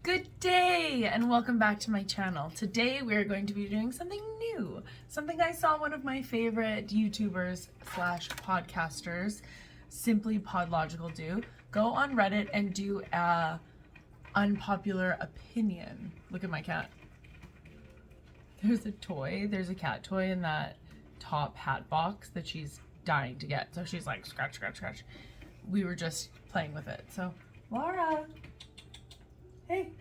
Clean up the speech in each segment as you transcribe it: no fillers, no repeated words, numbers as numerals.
Good day and welcome back to my channel. Today we're going to be doing something new, something I saw one of my favorite YouTubers slash podcasters, Simply Podlogical, do. Go on Reddit and do a unpopular opinion. Look at my cat. There's a cat toy in that top hat box that she's dying to get. So she's like, scratch, scratch, scratch. We were just playing with it. So, Laura. Hey.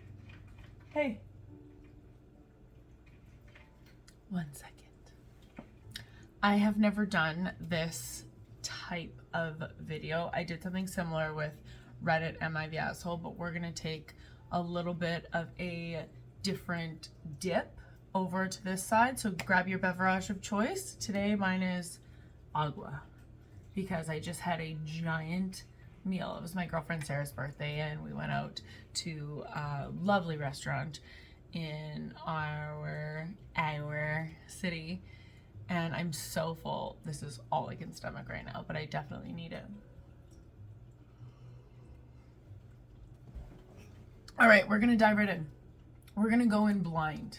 Hey. 1 second. I have never done this type of video. I did something similar with Reddit Am I the Asshole, but we're gonna take a little bit of a different dip over to this side. So grab your beverage of choice. Today mine is agua because I just had a giant meal. It was my girlfriend Sarah's birthday and we went out to a lovely restaurant in our city and I'm so full. This is all I can stomach right now, but I definitely need it. All right, we're gonna dive right in. We're gonna go in blind,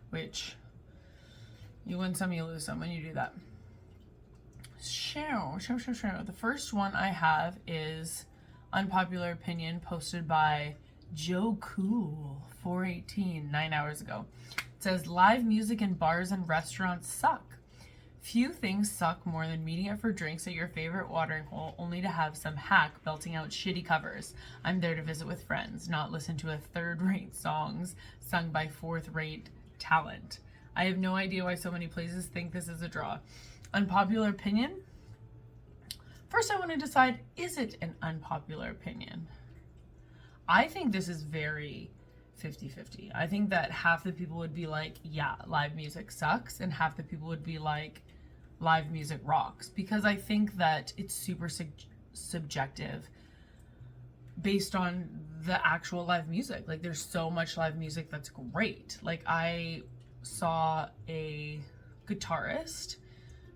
which you win some, you lose some when you do that. The first one I have is Unpopular Opinion posted by Joe Cool 418 9 hours ago. It says live music in bars and restaurants suck. Few things suck more than meeting up for drinks at your favorite watering hole only to have some hack belting out shitty covers. I'm there to visit with friends, not listen to a third-rate songs sung by fourth-rate talent. I have no idea why so many places think this is a draw. Unpopular opinion? First, I want to decide, is it an unpopular opinion? I think this is very 50-50. I think that half the people would be like, yeah, live music sucks, and half the people would be like, live music rocks. Because I think that it's super subjective based on the actual live music. Like, there's so much live music that's great. Like, I saw a guitarist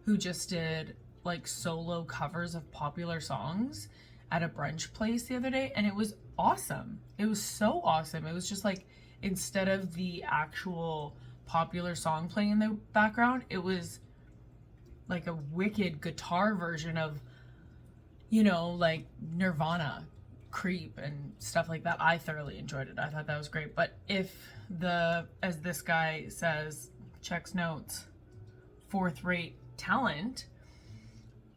who just did like solo covers of popular songs at a brunch place the other day, and it was awesome. It was so awesome. It was just like, instead of the actual popular song playing in the background, it was like a wicked guitar version of, you know, like Nirvana, Creep and stuff like that. I thoroughly enjoyed it. I thought that was great. But if as this guy says, checks notes, fourth-rate talent,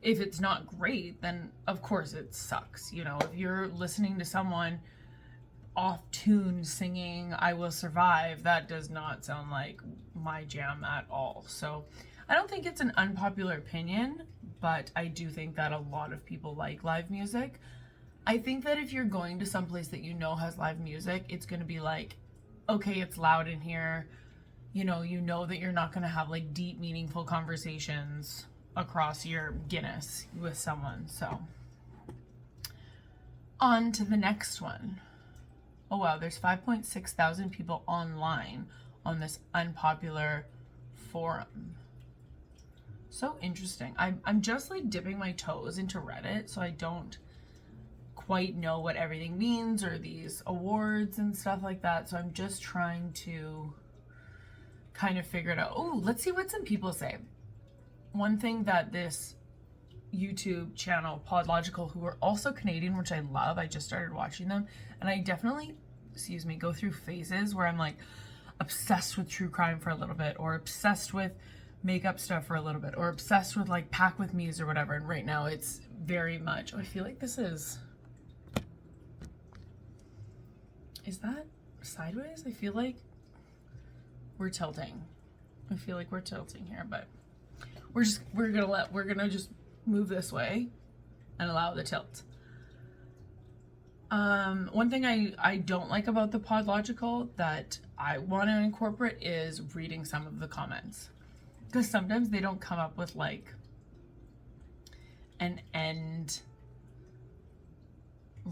if it's not great, then of course it sucks. You know, if you're listening to someone off tune singing I Will Survive, that does not sound like my jam at all. So I don't think it's an unpopular opinion, but I do think that a lot of people like live music. I think that if you're going to some place that you know has live music, it's going to be like, okay, it's loud in here. You know that you're not going to have like deep, meaningful conversations across your Guinness with someone. So on to the next one. Oh wow, there's 5.6 thousand people online on this unpopular forum. So interesting. I'm just like dipping my toes into Reddit, so I don't quite know what everything means or these awards and stuff like that. So I'm just trying to kind of figure it out. Oh, let's see what some people say. One thing that this YouTube channel, Podlogical, who are also Canadian, which I love, I just started watching them, and I definitely, go through phases where I'm like obsessed with true crime for a little bit, or obsessed with makeup stuff for a little bit, or obsessed with like Pack With Me's or whatever, and right now it's very much, I feel like this is that sideways? I feel like we're tilting. I feel like we're tilting here, but we're gonna just move this way and allow the tilt. One thing I don't like about the Podlogical that I want to incorporate is reading some of the comments, because sometimes they don't come up with like an end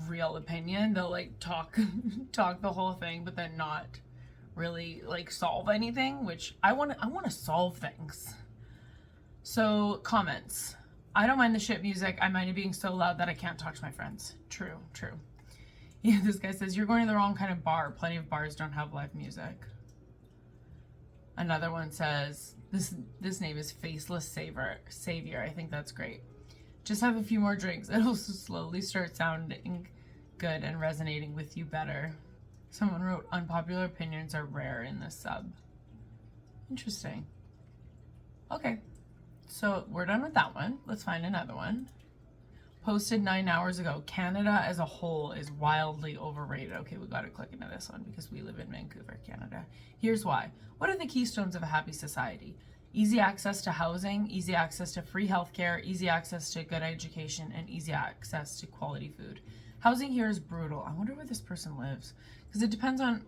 real opinion. They'll like talk the whole thing, but then not really like solve anything, which I want to solve things. So comments. I don't mind the shit music. I mind it being so loud that I can't talk to my friends. True. Yeah, this guy says, you're going to the wrong kind of bar. Plenty of bars don't have live music. Another one says, this name is Faceless Savior. I think that's great. Just have a few more drinks. It'll slowly start sounding good and resonating with you better. Someone wrote, unpopular opinions are rare in this sub. Interesting. Okay, so we're done with that one. Let's find another one. Posted 9 hours ago. Canada as a whole is wildly overrated. Okay, we got to click into this one because we live in Vancouver, Canada. Here's why. What are the keystones of a happy society? Easy access to housing, easy access to free healthcare, easy access to good education, and easy access to quality food. Housing here is brutal. I wonder where this person lives, because it depends on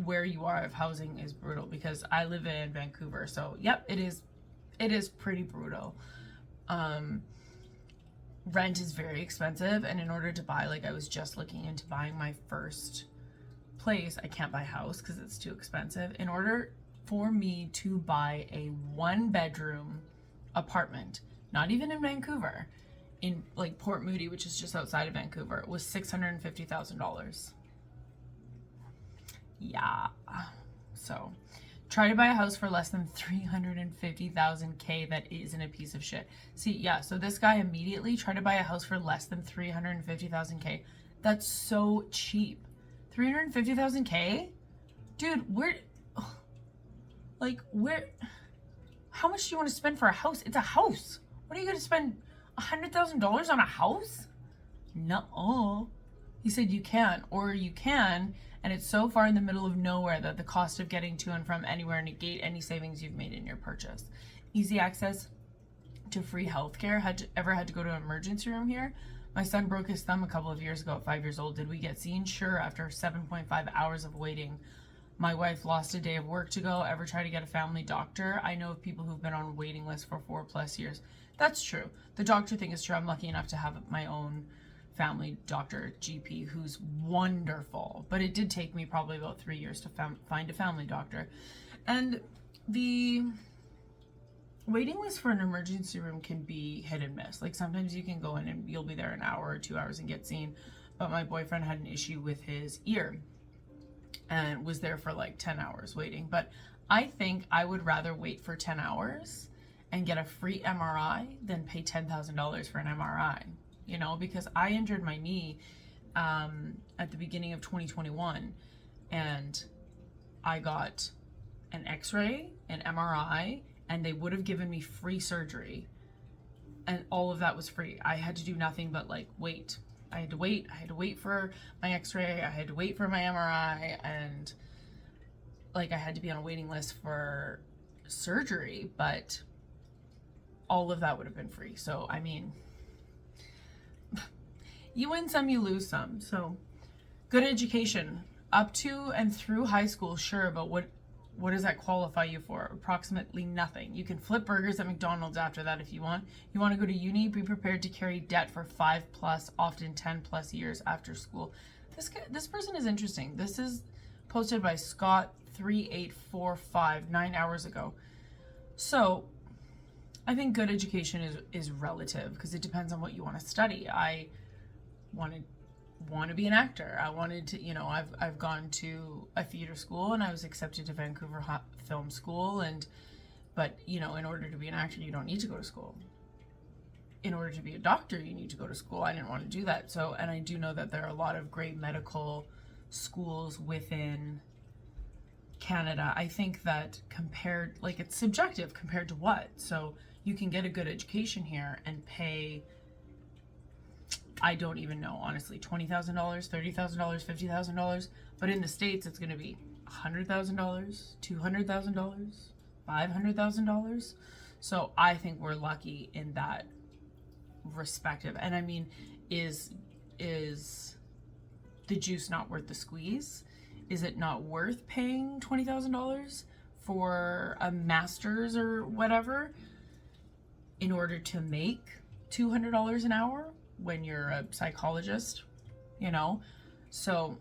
where you are if housing is brutal, because I live in Vancouver. So, yep, it is pretty brutal. Rent is very expensive, and in order to buy, like I was just looking into buying my first place, I can't buy a house because it's too expensive. In order for me to buy a 1-bedroom apartment, not even in Vancouver, in like Port Moody, which is just outside of Vancouver, it was $650,000. Yeah, so try to buy a house for less than $350,000 that isn't a piece of shit. See, yeah, so this guy immediately tried to buy a house for less than $350,000. That's so cheap. $350,000? Dude, how much do you want to spend for a house? It's a house. What are you going to spend $100,000 on a house? No. He said you can, or you can, and it's so far in the middle of nowhere that the cost of getting to and from anywhere negate any savings you've made in your purchase. Easy access to free healthcare. Ever had to go to an emergency room here? My son broke his thumb a couple of years ago at 5 years old. Did we get seen? Sure, after 7.5 hours of waiting. My wife lost a day of work to go. Ever try to get a family doctor? I know of people who've been on waiting lists for 4+ years. That's true. The doctor thing is true. I'm lucky enough to have my own family doctor, GP, who's wonderful, but it did take me probably about 3 years to find a family doctor. And the waiting list for an emergency room can be hit and miss. Like sometimes you can go in and you'll be there an hour or 2 hours and get seen, but my boyfriend had an issue with his ear and was there for like 10 hours waiting. But I think I would rather wait for 10 hours and get a free MRI than pay $10,000 for an MRI. You know, because I injured my knee at the beginning of 2021, and I got an x-ray, an MRI, and they would have given me free surgery, and all of that was free. I had to do nothing but like wait. I had to wait for my x-ray, I had to wait for my MRI, and like I had to be on a waiting list for surgery, but all of that would have been free. So I mean, you win some, you lose some. So good education up to and through high school, sure, but what does that qualify you for? Approximately nothing. You can flip burgers at McDonald's after that if you want. You want to go to uni, be prepared to carry debt for 5+, often 10+ years after school. This person is interesting. This is posted by Scott3845 9 hours ago. So I think good education is relative because it depends on what you want to study. I want to be an actor. I wanted to, you know, I've gone to a theater school and I was accepted to Vancouver Film School, but you know, in order to be an actor, you don't need to go to school. In order to be a doctor, you need to go to school. I didn't want to do that. So, and I do know that there are a lot of great medical schools within Canada. I think that compared, like it's subjective compared to what? So you can get a good education here and pay, I don't even know, honestly, $20,000, $30,000, $50,000. But in the States, it's going to be $100,000, $200,000, $500,000. So I think we're lucky in that respective. And I mean, is the juice not worth the squeeze? Is it not worth paying $20,000 for a master's or whatever in order to make $200 an hour when you're a psychologist, you know? So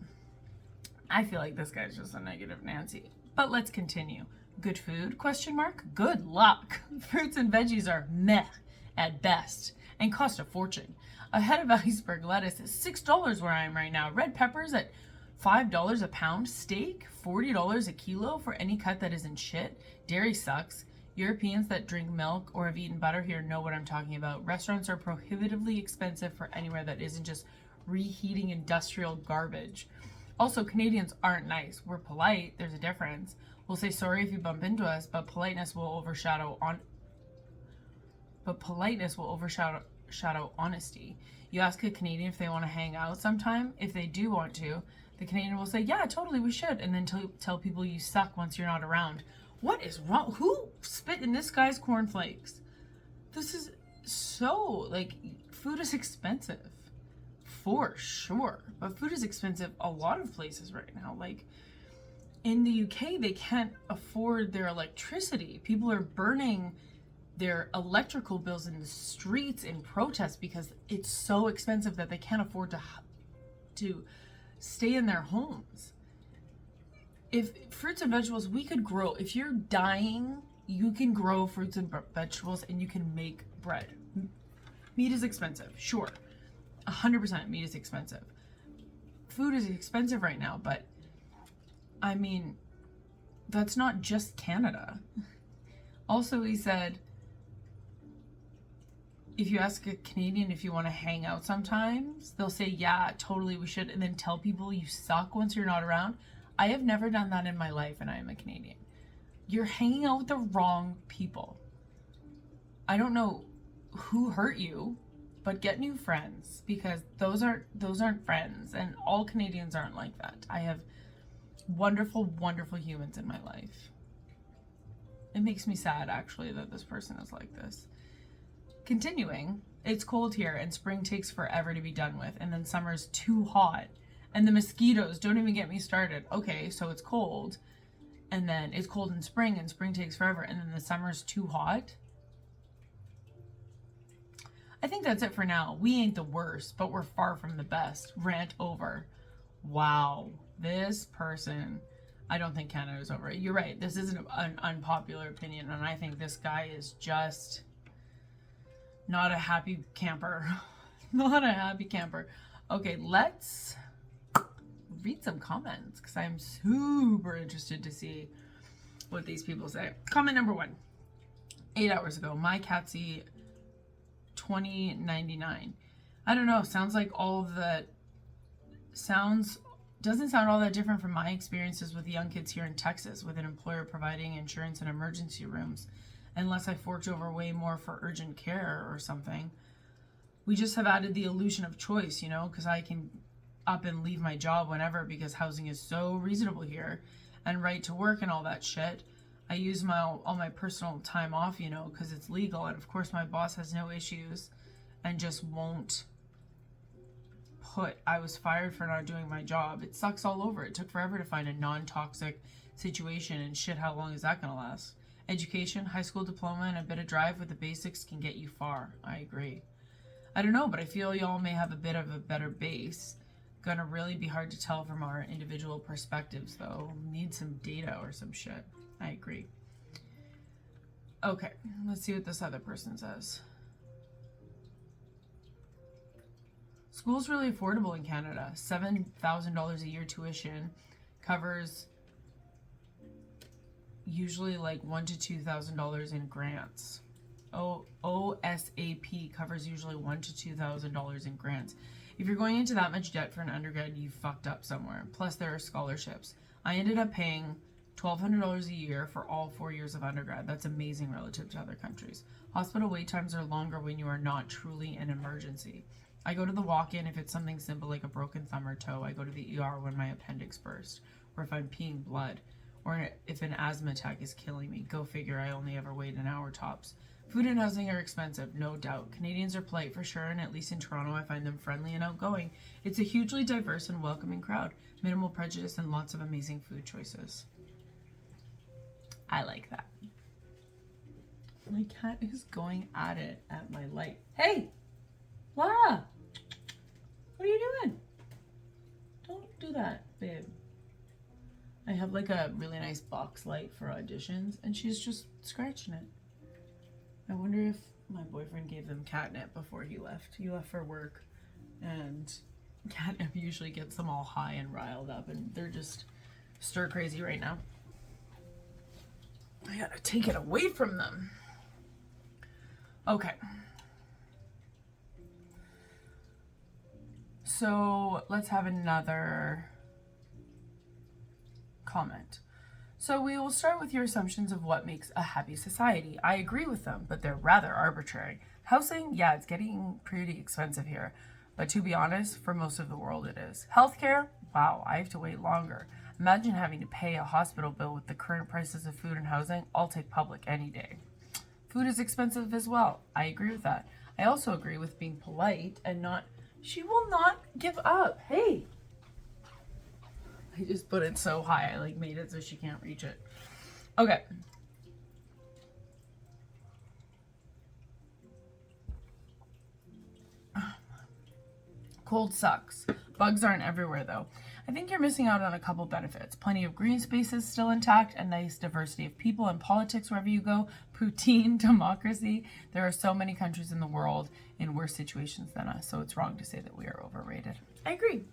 I feel like this guy's just a negative Nancy. But let's continue. Good food? Question mark. Good luck. Fruits and veggies are meh at best, and cost a fortune. A head of iceberg lettuce is $6 where I am right now. Red peppers at $5 a pound. Steak, $40 a kilo for any cut that isn't shit. Dairy sucks. Europeans that drink milk or have eaten butter here know what I'm talking about. Restaurants are prohibitively expensive for anywhere that isn't just reheating industrial garbage. Also, Canadians aren't nice. We're polite. There's a difference. We'll say sorry if you bump into us, but politeness will overshadow honesty. You ask a Canadian if they want to hang out sometime. If they do want to, the Canadian will say, yeah, totally, we should. And then tell people you suck once you're not around. What is wrong? Who spit in this guy's cornflakes? This is so, like, food is expensive. For sure. But food is expensive a lot of places right now. Like, in the UK, they can't afford their electricity. People are burning their electrical bills in the streets in protest because it's so expensive that they can't afford to stay in their homes. If fruits and vegetables, we could grow. If you're dying, you can grow fruits and vegetables and you can make bread. Meat is expensive, sure. 100% meat is expensive. Food is expensive right now, but I mean, that's not just Canada. Also, he said, if you ask a Canadian if you want to hang out sometimes, they'll say, yeah, totally, we should, and then tell people you suck once you're not around. I have never done that in my life, and I am a Canadian. You're hanging out with the wrong people. I don't know who hurt you, but get new friends, because those aren't friends, and all Canadians aren't like that. I have wonderful, wonderful humans in my life. It makes me sad, actually, that this person is like this. Continuing, it's cold here, and spring takes forever to be done with, and then summer's too hot. And the mosquitoes, don't even get me started. Okay, so it's cold, and then it's cold in spring, and spring takes forever, and then the summer's too hot. I think that's it for now. We ain't the worst, but we're far from the best. Rant over. Wow, this person, I don't think Canada is over it. You're right, this isn't an unpopular opinion, and I think this guy is just not a happy camper. Not a happy camper. Okay, let's read some comments because I'm super interested to see what these people say. Comment number 1. 8 hours ago, my Catsy 2099. I don't know, sounds like all of the doesn't sound all that different from my experiences with young kids here in Texas, with an employer providing insurance and emergency rooms, unless I forked over way more for urgent care or something. We just have added the illusion of choice, you know, because I can up and leave my job whenever because housing is so reasonable here, and right to work and all that shit. I use all my personal time off, you know, because it's legal, and of course my boss has no issues and just won't I was fired for not doing my job. It sucks all over. It took forever to find a non-toxic situation, and shit, how long is that gonna last? Education, high school diploma, and a bit of drive with the basics can get you far. I agree. I don't know, but I feel y'all may have a bit of a better base. Gonna really be hard to tell from our individual perspectives, though. Need some data or some shit. I agree. Okay, let's see what this other person says. School's really affordable in Canada. $7,000 a year tuition covers usually like $1,000 to $2,000 in grants. OSAP covers usually $1,000 to $2,000 in grants. If you're going into that much debt for an undergrad, you fucked up somewhere. Plus, there are scholarships. I ended up paying $1,200 a year for all 4 years of undergrad. That's amazing relative to other countries. Hospital wait times are longer when you are not truly an emergency. I go to the walk-in if it's something simple like a broken thumb or toe. I go to the ER when my appendix burst, or if I'm peeing blood, or if an asthma attack is killing me. Go figure, I only ever wait an hour tops. Food and housing are expensive, no doubt. Canadians are polite for sure, and at least in Toronto I find them friendly and outgoing. It's a hugely diverse and welcoming crowd. Minimal prejudice and lots of amazing food choices. I like that. My cat is going at it at my light. Hey! Laura! What are you doing? Don't do that, babe. I have like a really nice box light for auditions, and she's just scratching it. I wonder if My boyfriend gave them catnip before he left. He left for work, and catnip usually gets them all high and riled up, and they're just stir crazy right now. I gotta take it away from them. Okay. So let's have another comment. So we will start with your assumptions of what makes a happy society. I agree with them, but they're rather arbitrary. Housing, yeah, it's getting pretty expensive here. But to be honest, for most of the world it is. Healthcare, wow, I have to wait longer. Imagine having to pay a hospital bill with the current prices of food and housing. I'll take public any day. Food is expensive as well. I agree with that. I also agree with being polite and not, she will not give up. Hey. I just put it so high. I made it so she can't reach it. Okay. Cold sucks. Bugs aren't everywhere though. I think you're missing out on a couple benefits. Plenty of green spaces still intact, a nice diversity of people and politics wherever you go, poutine, democracy. There are so many countries in the world in worse situations than us, so it's wrong to say that we are overrated. I agree.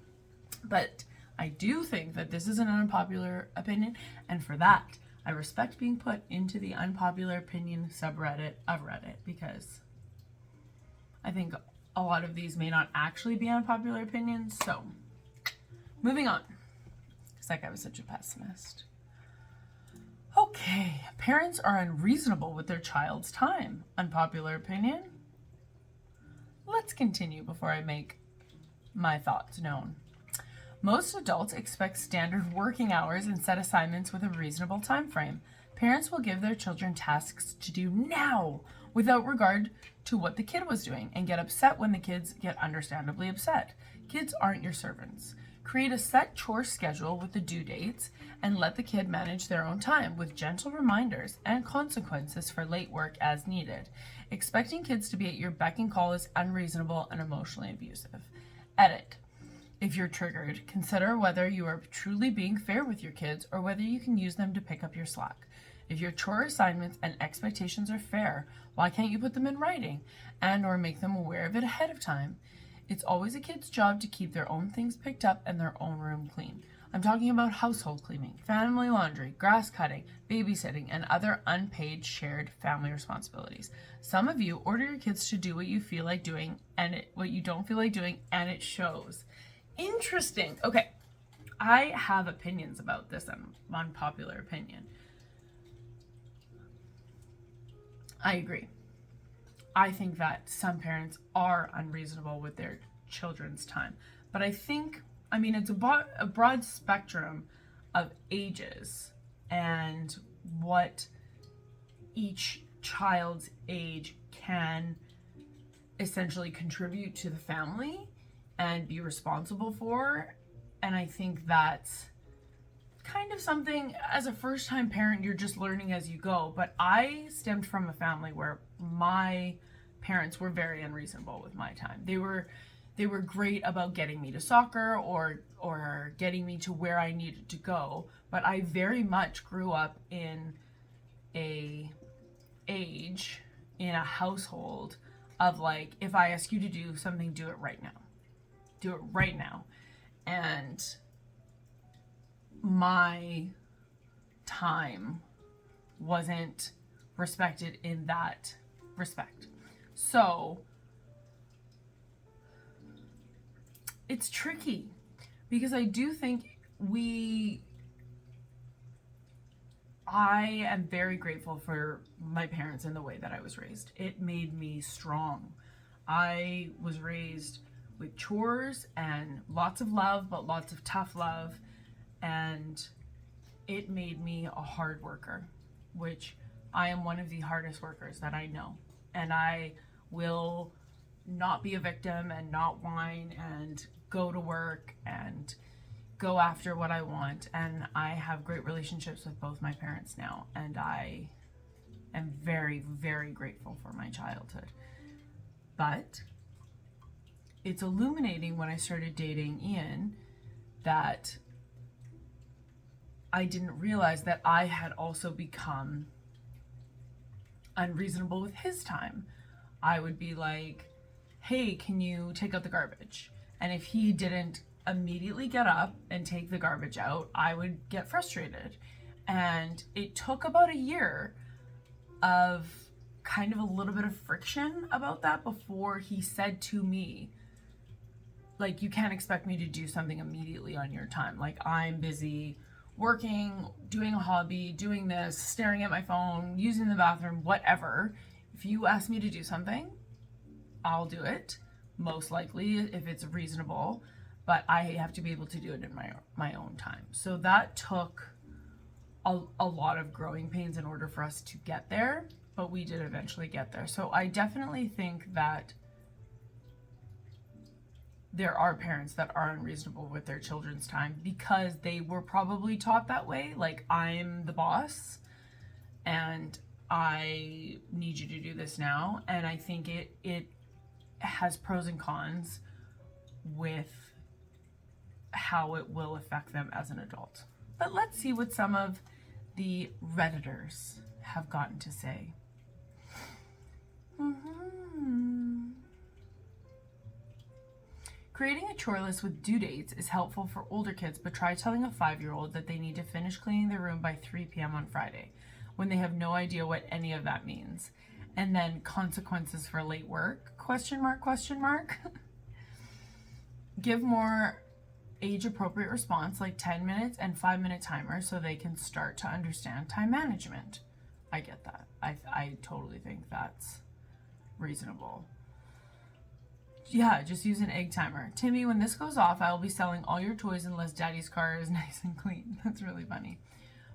But I do think that this is an unpopular opinion, and for that, I respect being put into the unpopular opinion subreddit of Reddit, because I think a lot of these may not actually be unpopular opinions. So moving on, because that guy was such a pessimist. Okay, parents are unreasonable with their child's time. Unpopular opinion. Let's continue before I make my thoughts known. Most adults expect standard working hours and set assignments with a reasonable time frame. Parents will give their children tasks to do now without regard to what the kid was doing and get upset when the kids get understandably upset. Kids aren't your servants. Create a set chore schedule with the due dates and let the kid manage their own time with gentle reminders and consequences for late work as needed. Expecting kids to be at your beck and call is unreasonable and emotionally abusive. Edit. If you're triggered, consider whether you are truly being fair with your kids or whether you can use them to pick up your slack. If your chore assignments and expectations are fair, why can't you put them in writing and or make them aware of it ahead of time? It's always a kid's job to keep their own things picked up and their own room clean. I'm talking about household cleaning, family laundry, grass cutting, babysitting, and other unpaid shared family responsibilities. Some of you order your kids to do what you feel like doing and what you don't feel like doing, and it shows. Interesting. Okay, I have opinions about this unpopular opinion. I agree. I think that some parents are unreasonable with their children's time. But I think, it's a broad spectrum of ages and what each child's age can essentially contribute to the family and be responsible for. And I think that's kind of something, as a first-time parent, you're just learning as you go. But I stemmed from a family where my parents were very unreasonable with my time. They were great about getting me to soccer or getting me to where I needed to go, but I very much grew up in a household of if I ask you to do something, do it right now. Do it right now. And my time wasn't respected in that respect. So it's tricky because I do think I am very grateful for my parents and the way that I was raised. It made me strong. I was raised with chores and lots of love, but lots of tough love. And it made me a hard worker, which I am one of the hardest workers that I know. And I will not be a victim and not whine and go to work and go after what I want. And I have great relationships with both my parents now. And I am very, very grateful for my childhood. But it's illuminating when I started dating Ian that I didn't realize that I had also become unreasonable with his time. I would be like, hey, can you take out the garbage? And if he didn't immediately get up and take the garbage out, I would get frustrated. And it took about a year of kind of a little bit of friction about that before he said to me, like, you can't expect me to do something immediately on your time. Like, I'm busy working, doing a hobby, doing this, staring at my phone, using the bathroom, whatever. If you ask me to do something, I'll do it, most likely, if it's reasonable, but I have to be able to do it in my own time. So that took a lot of growing pains in order for us to get there, but we did eventually get there. So I definitely think that there are parents that are unreasonable with their children's time because they were probably taught that way. Like, I'm the boss and I need you to do this now. And I think it has pros and cons with how it will affect them as an adult. But let's see what some of the Redditors have gotten to say. Creating a chore list with due dates is helpful for older kids, but try telling a 5-year-old that they need to finish cleaning their room by 3 p.m. on Friday, when they have no idea what any of that means. And then consequences for late work, ? Give more age-appropriate response, like 10 minutes and 5-minute timer, so they can start to understand time management. I get that. I totally think that's reasonable. Yeah, just use an egg timer. Timmy, when this goes off, I will be selling all your toys unless Daddy's car is nice and clean. That's really funny.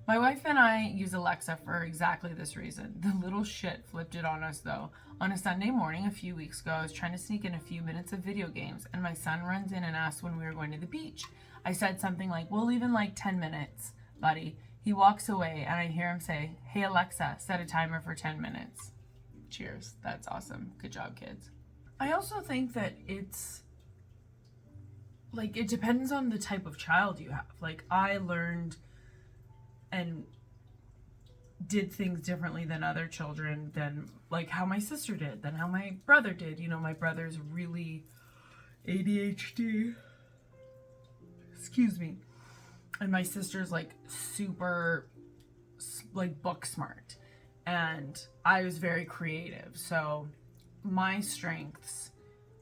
My wife and I use Alexa for exactly this reason. The little shit flipped it on us, though. On a Sunday morning a few weeks ago, I was trying to sneak in a few minutes of video games, and my son runs in and asks when we were going to the beach. I said something like, we'll leave in like 10 minutes, buddy. He walks away, and I hear him say, hey, Alexa, set a timer for 10 minutes. Cheers. That's awesome. Good job, kids. I also think that it's, like, it depends on the type of child you have. Like, I learned and did things differently than other children, than, like, how my sister did, than how my brother did. You know, my brother's really ADHD. Excuse me. And my sister's, like, super, like, book smart. And I was very creative. So my strengths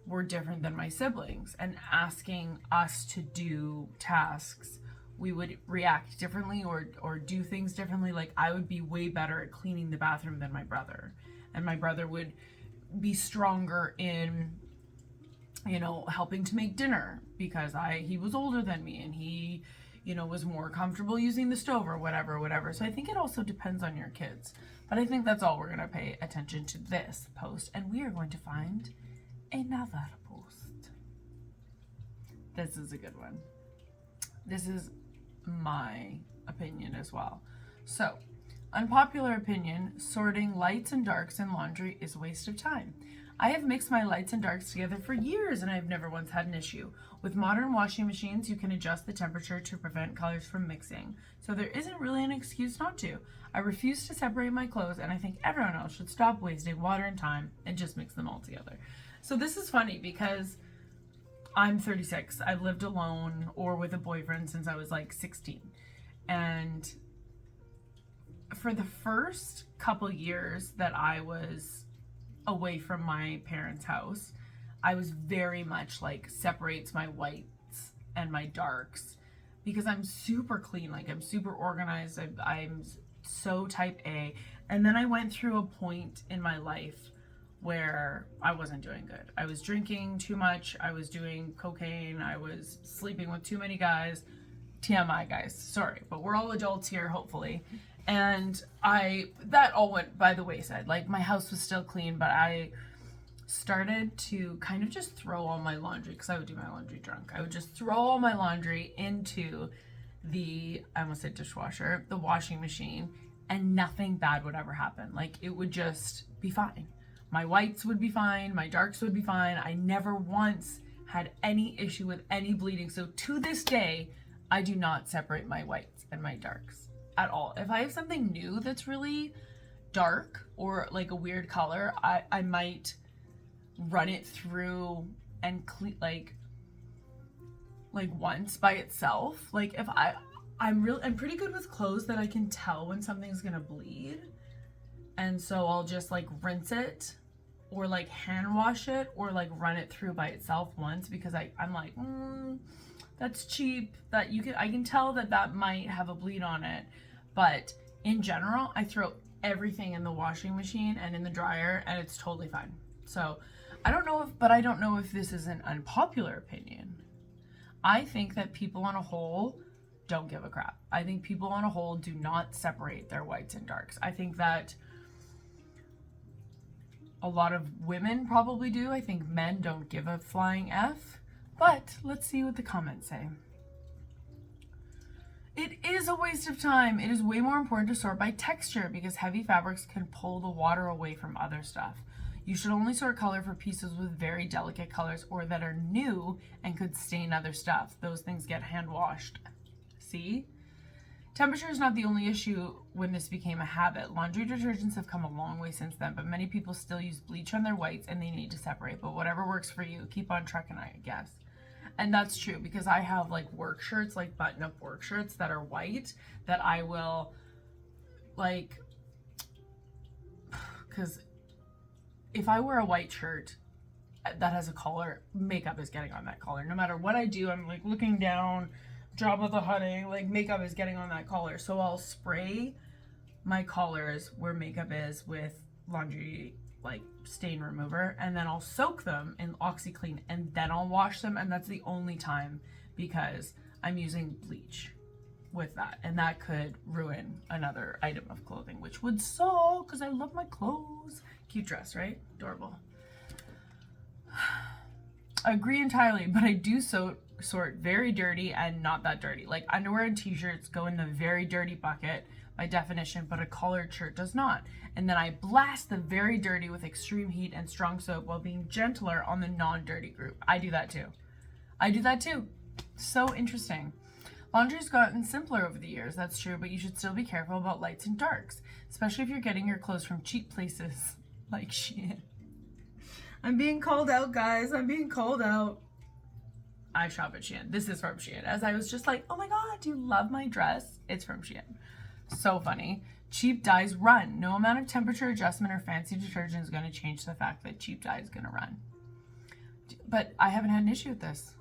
were different than my siblings, and asking us to do tasks, we would react differently or do things differently. Like, I would be way better at cleaning the bathroom than my brother, and my brother would be stronger in, you know, helping to make dinner because he was older than me, and he, you know, was more comfortable using the stove or whatever. So I think it also depends on your kids. But I think that's all we're going to pay attention to this post. And we are going to find another post. This is a good one. This is my opinion as well. So, unpopular opinion, sorting lights and darks in laundry is a waste of time. I have mixed my lights and darks together for years and I've never once had an issue. With modern washing machines, you can adjust the temperature to prevent colors from mixing, so there isn't really an excuse not to. I refuse to separate my clothes, and I think everyone else should stop wasting water and time and just mix them all together. So this is funny because I'm 36. I've lived alone or with a boyfriend since I was like 16. And for the first couple years that I was away from my parents' house, I was very much like separates my whites and my darks because I'm super clean. Like, I'm super organized. I'm so type A. And then I went through a point in my life where I wasn't doing good. I was drinking too much. I was doing cocaine. I was sleeping with too many guys. TMI, guys. Sorry, but we're all adults here, hopefully. And that all went by the wayside. Like, my house was still clean, but I started to kind of just throw all my laundry, because I would do my laundry drunk. I would just throw all my laundry into I almost said dishwasher, the washing machine, and nothing bad would ever happen. Like, it would just be fine. My whites would be fine. My darks would be fine. I never once had any issue with any bleeding. So to this day, I do not separate my whites and my darks at all. If I have something new that's really dark or like a weird color, I might run it through and like once by itself. Like if I'm pretty good with clothes that I can tell when something's gonna bleed, and so I'll just like rinse it or like hand wash it or like run it through by itself once, because I'm like, that's cheap, that I can tell that might have a bleed on it. But in general, I throw everything in the washing machine and in the dryer, and it's totally fine. So I don't know if this is an unpopular opinion. I think that people on a whole don't give a crap. I think people on a whole do not separate their whites and darks. I think that a lot of women probably do. I think men don't give a flying F. But let's see what the comments say. It is a waste of time. It is way more important to sort by texture because heavy fabrics can pull the water away from other stuff. You should only sort color for pieces with very delicate colors or that are new and could stain other stuff. Those things get hand washed. See? Temperature is not the only issue when this became a habit. Laundry detergents have come a long way since then, but many people still use bleach on their whites and they need to separate. But whatever works for you, keep on trucking, I guess. And that's true, because I have like work shirts, like button-up work shirts that are white, that I will like, because if I wear a white shirt that has a collar, makeup is getting on that collar. No matter what I do, I'm like looking down, Jabba the Hutt, like makeup is getting on that collar. So I'll spray my collars where makeup is with laundry like stain remover, and then I'll soak them in OxyClean, and then I'll wash them, and that's the only time, because I'm using bleach with that, and that could ruin another item of clothing, which would suck because I love my clothes. Cute dress, right? Adorable. Agree entirely, but I do sort very dirty and not that dirty. Like underwear and t-shirts go in the very dirty bucket by definition, but a collared shirt does not. And then I blast the very dirty with extreme heat and strong soap while being gentler on the non-dirty group. I do that too. So interesting. Laundry's gotten simpler over the years, that's true, but you should still be careful about lights and darks, especially if you're getting your clothes from cheap places like Shein. I'm being called out, guys. I'm being called out. I shop at Shein. This is from Shein. As I was just like, oh my God, do you love my dress? It's from Shein. So funny. Cheap dyes run. No amount of temperature adjustment or fancy detergent is going to change the fact that cheap dye is going to run. But I haven't had an issue with this.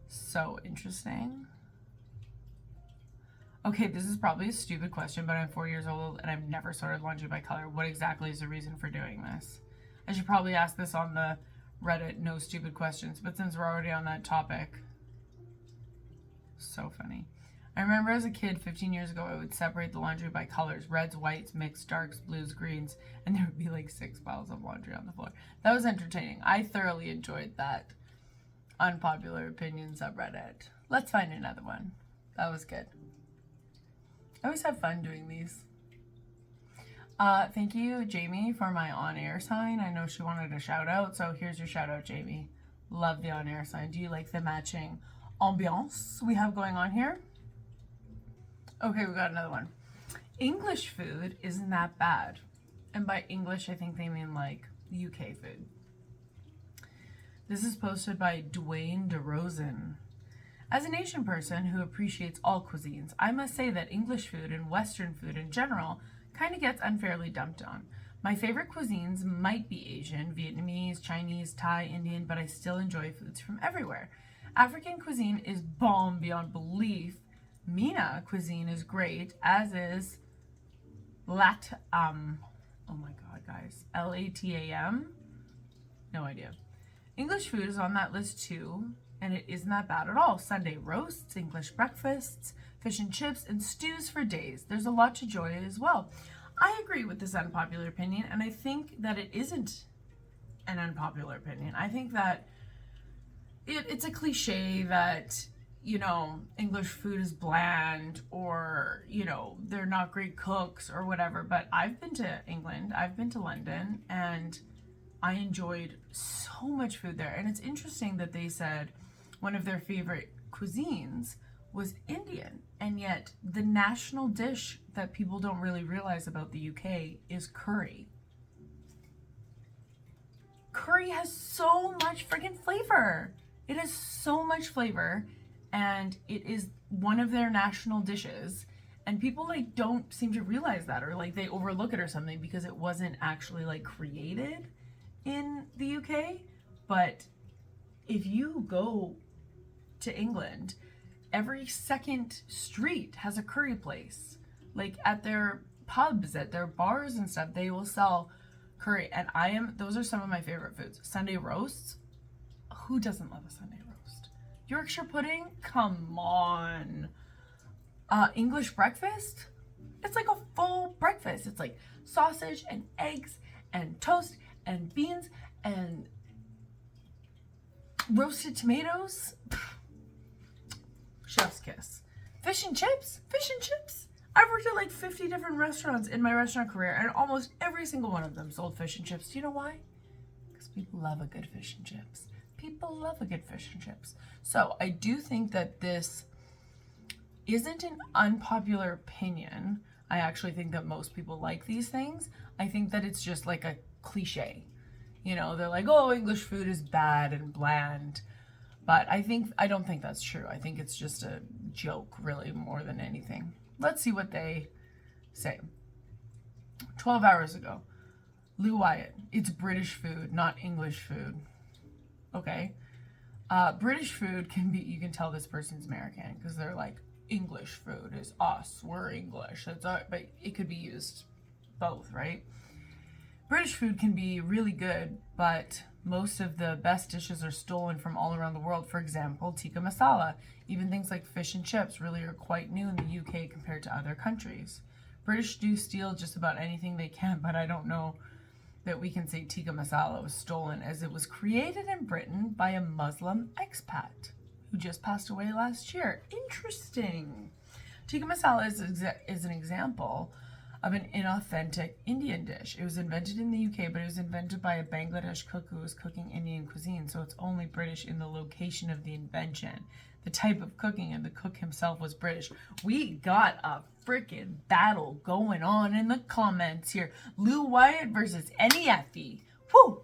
So interesting. Okay, this is probably a stupid question, but I'm 4 years old and I've never sorted laundry by color. What exactly is the reason for doing this? I should probably ask this on the Reddit no stupid questions, but since we're already on that topic, so funny. I remember as a kid 15 years ago, I would separate the laundry by colors: reds, whites, mixed darks, blues, greens, and there would be like 6 piles of laundry on the floor. That was entertaining. I thoroughly enjoyed that unpopular opinion subreddit. Let's find another one. That was good. I always have fun doing these. Thank you, Jamie, for my on-air sign. I know she wanted a shout out, so here's your shout out, Jamie. Love the on-air sign. Do you like the matching ambiance we have going on here? Okay, we got another one. English food isn't that bad. And by English, I think they mean like UK food. This is posted by Dwayne DeRozan. As an Asian person who appreciates all cuisines, I must say that English food and Western food in general kind of gets unfairly dumped on. My favorite cuisines might be Asian, Vietnamese, Chinese, Thai, Indian, but I still enjoy foods from everywhere. African cuisine is bomb beyond belief. MENA cuisine is great, as is oh my god, guys, LATAM? No idea. English food is on that list too, and it isn't that bad at all. Sunday roasts, English breakfasts, fish and chips, and stews for days. There's a lot to enjoy as well. I agree with this unpopular opinion, and I think that it isn't an unpopular opinion. I think that it's a cliche that, you know, English food is bland, or, you know, they're not great cooks or whatever. But I've been to England, I've been to London, and I enjoyed so much food there. And it's interesting that they said one of their favorite cuisines was Indian, and yet the national dish that people don't really realize about the UK is curry. curry has so much freaking flavor. It has so much flavor, and it is one of their national dishes. And people like don't seem to realize that, or like they overlook it or something because it wasn't actually like created in the UK. But if you go to England, every second street has a curry place. Like at their pubs, at their bars and stuff, they will sell curry. And those are some of my favorite foods. Sunday roasts. Who doesn't love a Sunday roast? Yorkshire pudding? Come on. English breakfast? It's like a full breakfast. It's like sausage and eggs and toast and beans and roasted tomatoes. Chef's kiss. Fish and chips? Fish and chips? I've worked at like 50 different restaurants in my restaurant career, and almost every single one of them sold fish and chips. Do you know why? Because people love a good fish and chips. People love a good fish and chips. So I do think that this isn't an unpopular opinion. I actually think that most people like these things. I think that it's just like a cliche. You know, they're like, oh, English food is bad and bland. But I don't think that's true. I think it's just a joke, really, more than anything. Let's see what they say. 12 hours ago. Lou Wyatt. It's British food, not English food. Okay. British food you can tell this person's American because they're like, English food is us. We're English. But it could be used both, right? British food can be really good, but most of the best dishes are stolen from all around the world. For example, tikka masala. Even things like fish and chips really are quite new in the UK compared to other countries. British do steal just about anything they can, but I don't know that we can say tikka masala was stolen, as it was created in Britain by a Muslim expat who just passed away last year. Interesting. Tikka masala is an example of an inauthentic Indian dish. It was invented in the UK, but it was invented by a Bangladesh cook who was cooking Indian cuisine, so it's only British in the location of the invention. The type of cooking, and the cook himself was British. We got a freaking battle going on in the comments here. Lou Wyatt versus NEFE. Woo!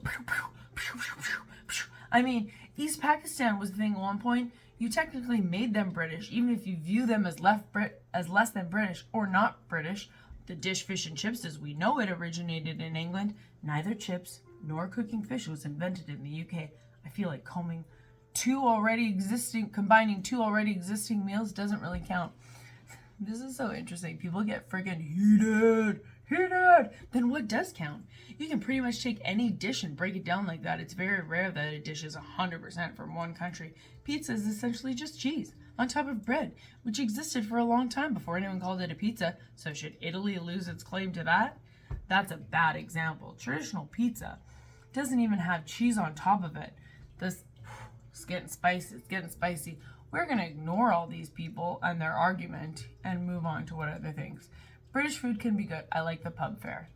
I mean, East Pakistan was the thing at one point. You technically made them British, even if you view them as less than British or not British. The dish fish and chips, as we know it, originated in England. Neither chips nor cooking fish was invented in the UK. I feel like combining two already existing meals doesn't really count. This is so interesting. People get freaking heated. Then what does count? You can pretty much take any dish and break it down like that. It's very rare that a dish is 100% from one country. Pizza is essentially just cheese on top of bread, which existed for a long time before anyone called it a pizza. So should Italy lose its claim to that? That's a bad example. Traditional pizza doesn't even have cheese on top of it. It's getting spicy. It's getting spicy. We're going to ignore all these people and their argument and move on to what other things. British food can be good. I like the pub fare.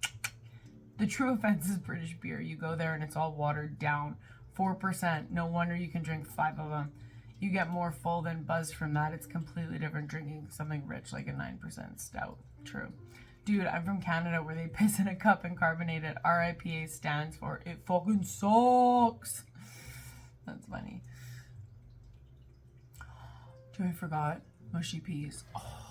The true offense is British beer. You go there and it's all watered down. 4%. No wonder you can drink 5 of them. You get more full than buzzed from that. It's completely different drinking something rich like a 9% stout. True. Dude, I'm from Canada where they piss in a cup and carbonate it. RIPA stands for it fucking sucks. That's funny. Dude, I forgot mushy peas. Oh,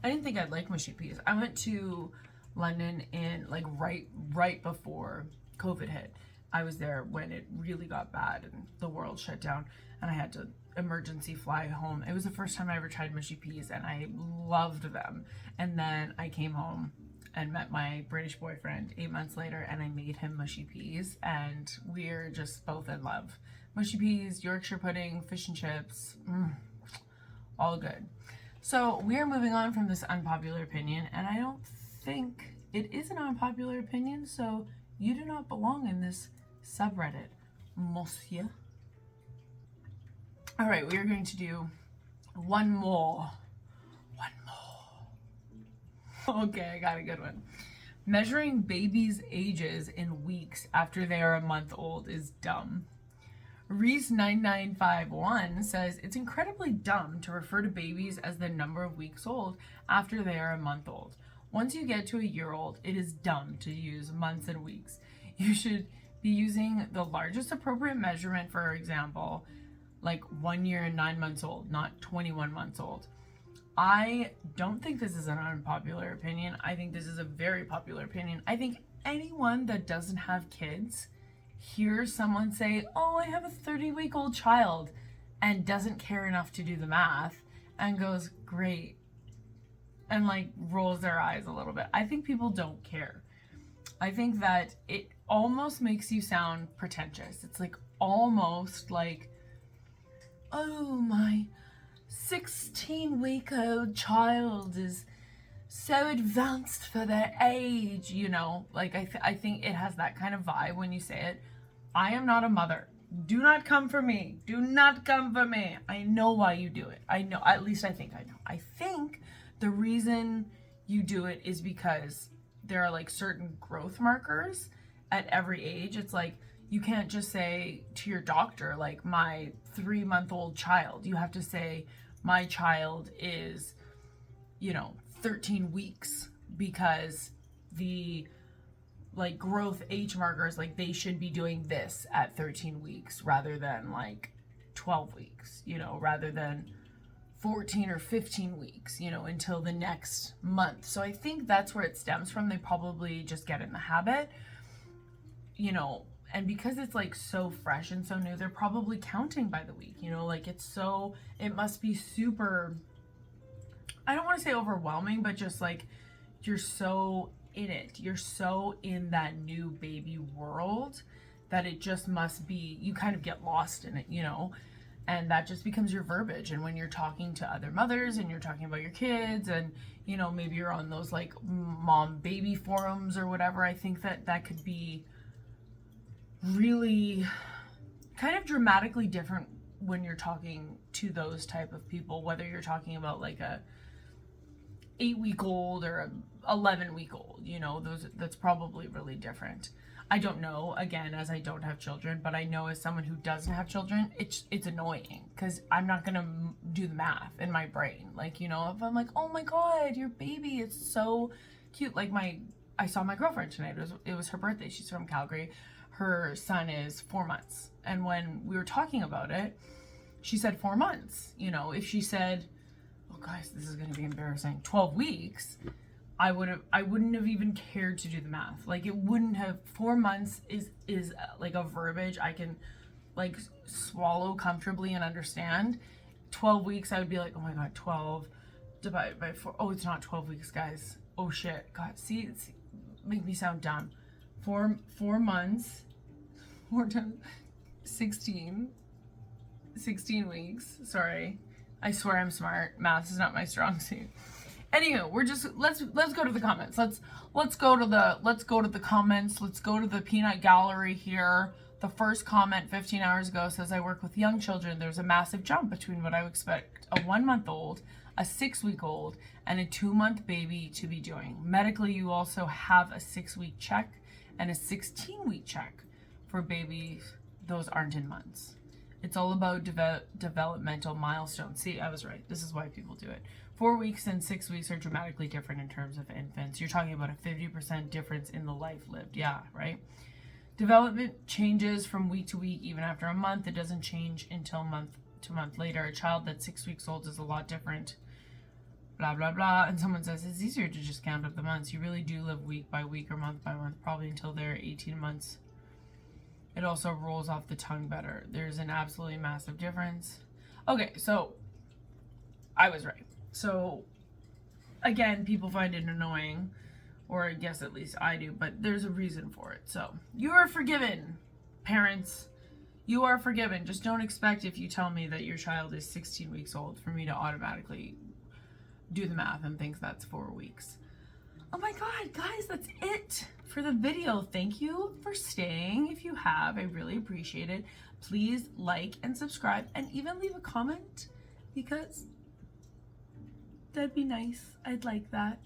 I didn't think I'd like mushy peas. I went to London in like right before COVID hit. I was there when it really got bad and the world shut down, and I had to emergency fly home. It was the first time I ever tried mushy peas, and I loved them. And then I came home and met my British boyfriend 8 months later, and I made him mushy peas, and we're just both in love. Mushy peas, Yorkshire pudding, fish and chips, all good. So we are moving on from this unpopular opinion, and I don't think it is an unpopular opinion, so you do not belong in this subreddit, monsieur. All right, we are going to do one more. Okay, I got a good one. Measuring babies' ages in weeks after they are a month old is dumb. Reese9951 says, it's incredibly dumb to refer to babies as the number of weeks old after they are a month old. Once you get to a year old, it is dumb to use months and weeks. You should be using the largest appropriate measurement, for example, like 1 year and 9 months old, not 21 months old. I don't think this is an unpopular opinion. I think this is a very popular opinion. I think anyone that doesn't have kids hears someone say, oh, I have a 30-week-old child, and doesn't care enough to do the math and goes, great, and like rolls their eyes a little bit. I think people don't care. I think that it almost makes you sound pretentious. It's like almost like, oh, my 16-week-old child is so advanced for their age, you know? Like, I think it has that kind of vibe when you say it. I am not a mother. Do not come for me. Do not come for me. I know why you do it. I know, at least I think I know. I think the reason you do it is because there are like certain growth markers at every age. It's like, you can't just say to your doctor, like, my 3-month-old child. You have to say, my child is, 13 weeks, because the like growth age markers, like they should be doing this at 13 weeks rather than like 12 weeks, rather than 14 or 15 weeks, until the next month. So I think that's where it stems from. They probably just get in the habit, and because it's like so fresh and so new, they're probably counting by the week, like it must be super, I don't want to say overwhelming, but just like you're so in it. You're so in that new baby world that it just must be, you kind of get lost in it, and that just becomes your verbiage. And when you're talking to other mothers and you're talking about your kids and, maybe you're on those like mom baby forums or whatever, I think that could be really kind of dramatically different when you're talking to those type of people, whether you're talking about like a 8-week-old or a 11-week-old, that's probably really different. I don't know, again, as I don't have children, but I know as someone who doesn't have children, it's annoying because I'm not gonna do the math in my brain. Like, if I'm like, oh my God, your baby is so cute. Like I saw my girlfriend tonight. It was her birthday. She's from Calgary. Her son is 4 months. And when we were talking about it, she said 4 months. If she said, oh guys, this is gonna be embarrassing, 12 weeks, I wouldn't have even cared to do the math. Like, it wouldn't have. 4 months is like a verbiage I can like swallow comfortably and understand. 12 weeks, I would be like, oh my God, 12 divided by 4. Oh, it's not 12 weeks, guys. Oh shit. God, see, make me sound dumb. 4 months, 4 times 16 weeks. Sorry. I swear I'm smart. Math is not my strong suit. Anywho, let's go to the comments. Let's go to the comments. Let's go to the peanut gallery here. The first comment 15 hours ago says, I work with young children. There's a massive jump between what I would expect a 1-month-old, a 6-week-old, and a 2-month baby to be doing. Medically, you also have a 6-week check and a 16-week check for babies. Those aren't in months. It's all about developmental milestones. See, I was right. This is why people do it. 4 weeks and 6 weeks are dramatically different in terms of infants. You're talking about a 50% difference in the life lived. Yeah, right? Development changes from week to week, even after a month. It doesn't change until month to month later. A child that's 6 weeks old is a lot different. Blah, blah, blah. And someone says it's easier to just count up the months. You really do live week by week or month by month, probably until they're 18 months. It also rolls off the tongue better. There's an absolutely massive difference. Okay, so I was right. So again, people find it annoying, or I guess at least I do, but there's a reason for it. So you are forgiven, parents. You are forgiven. Just don't expect, if you tell me that your child is 16 weeks old, for me to automatically do the math and think that's 4 weeks. Oh my God, guys, that's it for the video. Thank you for staying. If you have, I really appreciate it. Please like and subscribe and even leave a comment, because that'd be nice. I'd like that.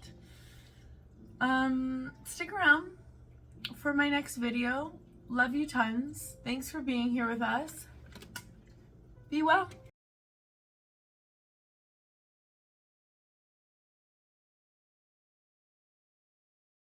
Stick around for my next video. Love you tons. Thanks for being here with us. Be well.